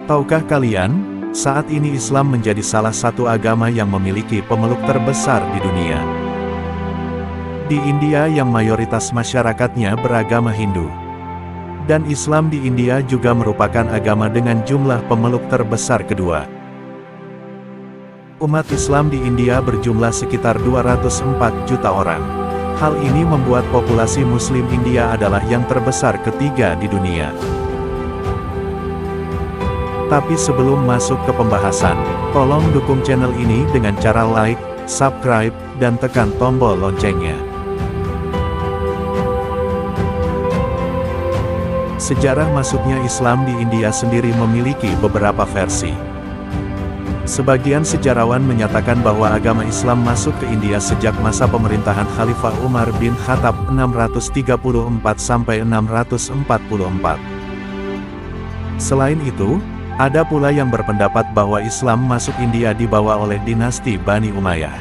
Tahukah kalian, saat ini Islam menjadi salah satu agama yang memiliki pemeluk terbesar di dunia. Di India yang mayoritas masyarakatnya beragama Hindu. Dan Islam di India juga merupakan agama dengan jumlah pemeluk terbesar kedua. Umat Islam di India berjumlah sekitar 204 juta orang. Hal ini membuat populasi Muslim India adalah yang terbesar ketiga di dunia. Tapi sebelum masuk ke pembahasan, tolong dukung channel ini dengan cara like, subscribe, dan tekan tombol loncengnya. Sejarah masuknya Islam di India sendiri memiliki beberapa versi. Sebagian sejarawan menyatakan bahwa agama Islam masuk ke India sejak masa pemerintahan Khalifah Umar bin Khattab 634–644. Selain itu, ada pula yang berpendapat bahwa Islam masuk India dibawa oleh dinasti Bani Umayyah.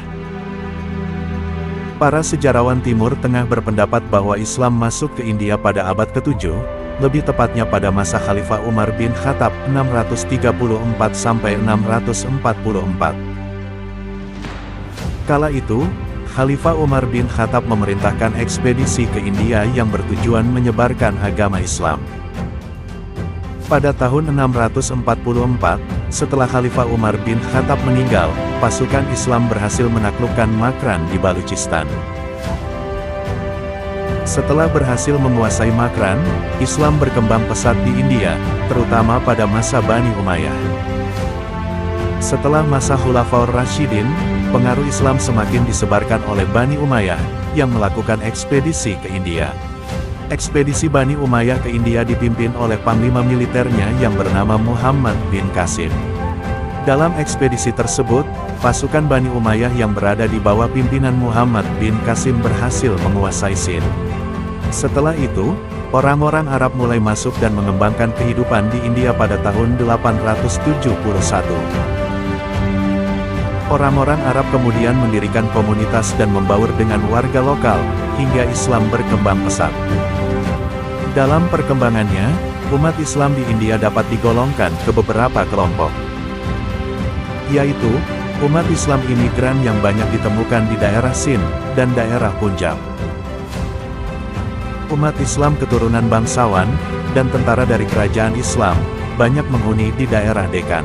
Para sejarawan Timur Tengah berpendapat bahwa Islam masuk ke India pada abad ke-7, lebih tepatnya pada masa Khalifah Umar bin Khattab 634–644. Kala itu, Khalifah Umar bin Khattab memerintahkan ekspedisi ke India yang bertujuan menyebarkan agama Islam. Pada tahun 644, setelah Khalifah Umar bin Khattab meninggal, pasukan Islam berhasil menaklukkan Makran di Baluchistan. Setelah berhasil menguasai Makran, Islam berkembang pesat di India, terutama pada masa Bani Umayyah. Setelah masa Khulafaur Rasyidin, pengaruh Islam semakin disebarkan oleh Bani Umayyah, yang melakukan ekspedisi ke India. Ekspedisi Bani Umayyah ke India dipimpin oleh panglima militernya yang bernama Muhammad bin Qasim. Dalam ekspedisi tersebut, pasukan Bani Umayyah yang berada di bawah pimpinan Muhammad bin Qasim berhasil menguasai Sind. Setelah itu, orang-orang Arab mulai masuk dan mengembangkan kehidupan di India pada tahun 871. Orang-orang Arab kemudian mendirikan komunitas dan membaur dengan warga lokal, hingga Islam berkembang pesat. Dalam perkembangannya, umat Islam di India dapat digolongkan ke beberapa kelompok, yaitu, umat Islam imigran yang banyak ditemukan di daerah Sind, dan daerah Punjab. Umat Islam keturunan bangsawan, dan tentara dari kerajaan Islam, banyak menghuni di daerah Deccan.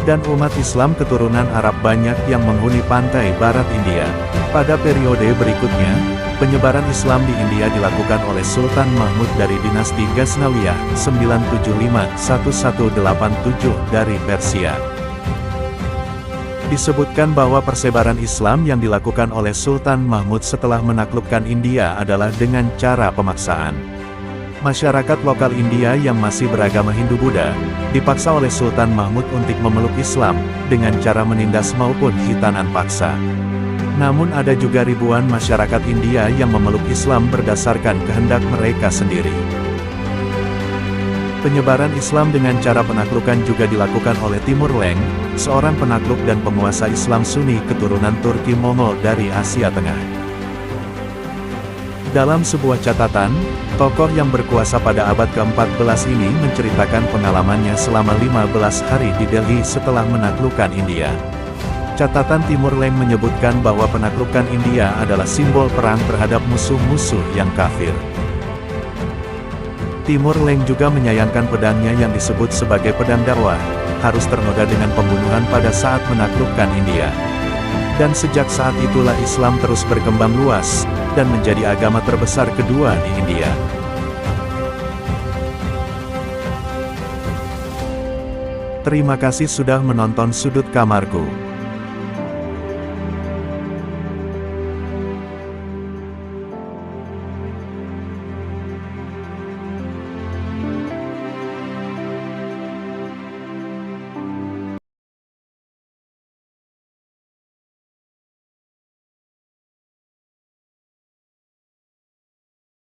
Dan umat Islam keturunan Arab banyak yang menghuni pantai barat India. Pada periode berikutnya, penyebaran Islam di India dilakukan oleh Sultan Mahmud dari dinasti Ghaznawiyah, 975–1187 dari Persia. Disebutkan bahwa persebaran Islam yang dilakukan oleh Sultan Mahmud setelah menaklukkan India adalah dengan cara pemaksaan. Masyarakat lokal India yang masih beragama Hindu-Buddha, dipaksa oleh Sultan Mahmud untuk memeluk Islam, dengan cara menindas maupun khitanan paksa. Namun ada juga ribuan masyarakat India yang memeluk Islam berdasarkan kehendak mereka sendiri. Penyebaran Islam dengan cara penaklukan juga dilakukan oleh Timur Leng, seorang penakluk dan penguasa Islam Sunni keturunan Turki Mongol dari Asia Tengah. Dalam sebuah catatan, tokoh yang berkuasa pada abad ke-14 ini menceritakan pengalamannya selama 15 hari di Delhi setelah menaklukkan India. Catatan Timur Leng menyebutkan bahwa penaklukan India adalah simbol perang terhadap musuh-musuh yang kafir. Timur Leng juga menyayangkan pedangnya yang disebut sebagai pedang dakwah, harus ternoda dengan pembunuhan pada saat menaklukkan India. Dan sejak saat itulah Islam terus berkembang luas, dan menjadi agama terbesar kedua di India. Terima kasih sudah menonton Sudut Kamarku.